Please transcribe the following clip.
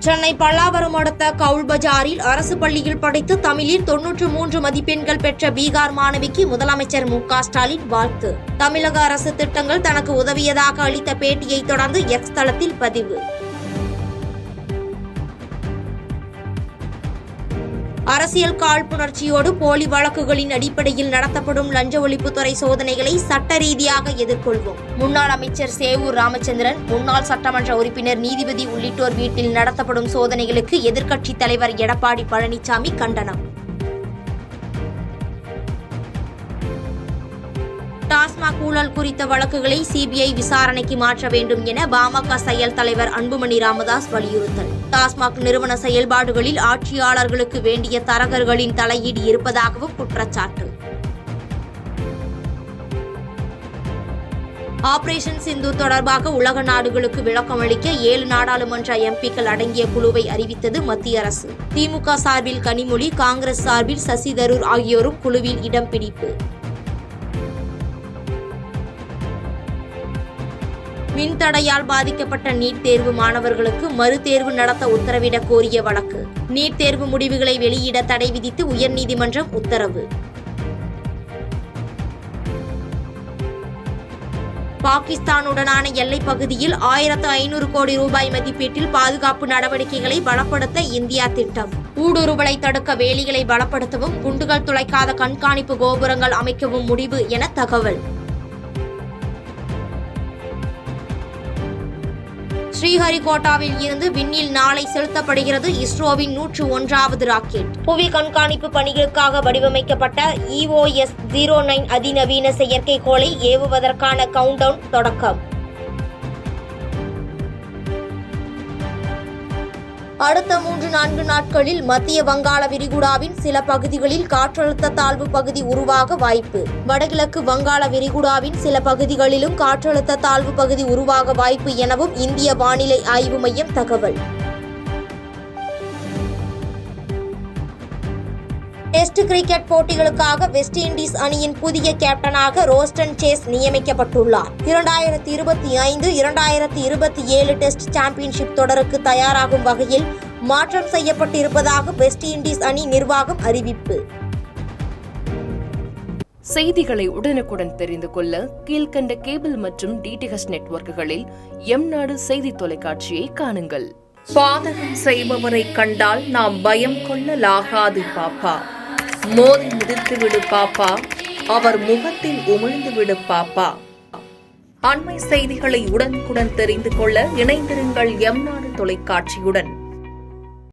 சென்னை பல்லாவரம் அடுத்த கவுல் பஜாரில் அரசு பள்ளியில் படித்து தமிழில் 93 மதிப்பெண்கள் பெற்ற பீகார் மாணவிக்கு முதலமைச்சர் மு.க.ஸ்டாலின் வாழ்த்து. தமிழக அரசு திட்டங்கள் தனக்கு உதவியதாக அளித்த பேட்டியை தொடர்ந்து எக்ஸ் தளத்தில் பதிவு. அரசியல் காழ்ப்புணர்ச்சியோடு போலி வழக்குகளின் அடிப்படையில் நடத்தப்படும் லஞ்ச ஒழிப்புத்துறை சோதனைகளை சட்ட ரீதியாக எதிர்கொள்வோம். முன்னாள் அமைச்சர் சேவூர் ராமச்சந்திரன், முன்னாள் சட்டமன்ற உறுப்பினர் நீதிபதி உள்ளிட்டோர் வீட்டில் நடத்தப்படும் சோதனைகளுக்கு எதிர்க்கட்சித் தலைவர் எடப்பாடி பழனிசாமி கண்டனம். டாஸ்மாக் ஊழல் குறித்த வழக்குகளை சிபிஐ விசாரணைக்கு மாற்ற வேண்டும் என பாமக செயல் தலைவர் அன்புமணி ராமதாஸ் வலியுறுத்தல். டாஸ்மாக் நிறுவன செயல்பாடுகளில் ஆட்சியாளர்களுக்கு வேண்டிய தரகர்களின் தலையீடு இருப்பதாகவும் குற்றச்சாட்டு. ஆபரேஷன் சிந்து தொடர்பாக உலக நாடுகளுக்கு விளக்கமளிக்க 7 நாடாளுமன்ற எம்பிக்கள் அடங்கிய குழுவை அறிவித்தது மத்திய அரசு. திமுக சார்பில் கனிமொழி, காங்கிரஸ் சார்பில் சசி தரூர் ஆகியோரும் குழுவில் இடம் பிடிப்பு. மின்தடையால் பாதிக்கப்பட்ட நீட் தேர்வு மாணவர்களுக்கு மறுதேர்வு நடத்த உத்தரவிடக் கோரிய வழக்கு. நீட் தேர்வு முடிவுகளை வெளியிட தடை விதித்து உயர்நீதிமன்றம் உத்தரவு. பாகிஸ்தானுடனான எல்லைப் பகுதியில் 1500 கோடி ரூபாய் மதிப்பீட்டில் பாதுகாப்பு நடவடிக்கைகளை பலப்படுத்த இந்தியா திட்டம். ஊடுருவலை தடுக்க வேலிகளை பலப்படுத்தவும் குண்டுகள் துளைக்காத கண்காணிப்பு கோபுரங்கள் அமைக்கவும் முடிவு என தகவல். ஸ்ரீஹரிகோட்டாவில் இருந்து விண்ணில் நாளை செலுத்தப்படுகிறது இஸ்ரோவின் 101வது ராக்கெட். புவி கண்காணிப்பு பணிகளுக்காக வடிவமைக்கப்பட்ட EOS-09 அதிநவீன செயற்கைக்கோளை ஏவுவதற்கான கவுண்டவுன் தொடக்கம். அடுத்த 3-4 நாட்களில் மத்திய வங்காள விரிகுடாவின் சில பகுதிகளில் காற்றழுத்த தாழ்வு பகுதி உருவாக வாய்ப்பு. வடகிழக்கு வங்காள விரிகுடாவின் சில பகுதிகளிலும் காற்றழுத்த தாழ்வு பகுதி உருவாக வாய்ப்பு எனவும் இந்திய வானிலை ஆய்வு மையம் தகவல். டெஸ்ட் கிரிக்கெட் போட்டிகளுக்காக வெஸ்ட் இண்டீஸ் அணியின் புதிய கேப்டனாக ரோஸ்டன் சேஸ் நியமிக்கப்பட்டுள்ளார். 2025-2027 டெஸ்ட் சாம்பியன்ஷிப் தொடருக்கு தயாராகும் வகையில் மாற்றம் செய்யப்பட்டிருப்பதாக வெஸ்ட் இண்டீஸ் அணி நிர்வாகம் அறிவிப்பு. செய்திகளை உடனுக்குடன் தெரிந்து கொள்ள கீழ்கண்ட கேபிள் மற்றும் DTH நெட்வொர்க்குகளில் எம்நாடு செய்தி தொலைக்காட்சியை காணுங்கள். பாதகம் செய்பவரை கண்டால் நாம் பயம் கொள்ளலாகாது பாப்பா. மோதி மிதித்து விடு பாப்பா, அவர் முகத்தில் உமிழ்ந்து விடு பாப்பா. அண்மை செய்திகளை உடனுக்குடன் தெரிந்து கொள்ள இணைந்திருங்கள் எம்நாடு தொலைக்காட்சியுடன்.